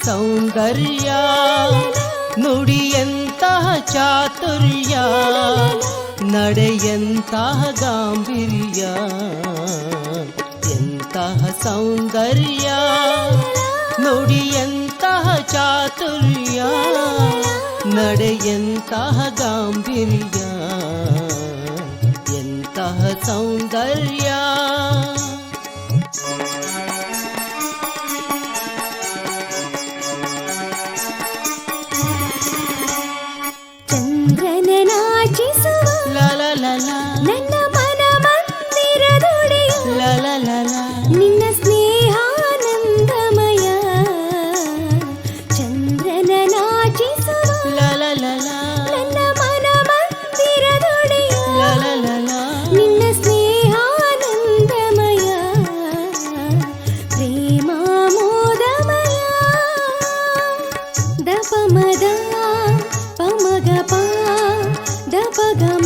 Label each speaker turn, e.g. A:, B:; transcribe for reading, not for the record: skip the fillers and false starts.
A: ಸೌಂದರ್ಯ ನುಡಿಯಂತಹ ಚಾತುರ್ಯ ನಡೆಯಂತಹ ಗಾಂಭೀರ್ಯ ಎಂತಹ ಸೌಂದರ್ಯ ನುಡಿಯಂತಹ ಚಾತುರ್ಯ ನಡೆಯಂತಹ ಗಾಂಭೀರ್ಯ ಎಂತಹ ಸೌಂದರ್ಯ
B: ಚಂದ್ರನ ನಾಚಿಸುವ ನನ್ನ ಮನ ಮಂದಿರದೊಡೆಯ ನಿನ್ನ ಸ್ನೇಹಾನಂದಮಯ ಚಂದ್ರನ ನಾಚಿಸುವ ನನ್ನ ಮನ ಮಂದಿರದೊಡೆಯ ನಿನ್ನ ಸ್ನೇಹಾನಂದಮಯ ಪ್ರೇಮಾಮೋದಮಯ ದಪಮದ ಪಮಗಪ ದಪಗಮ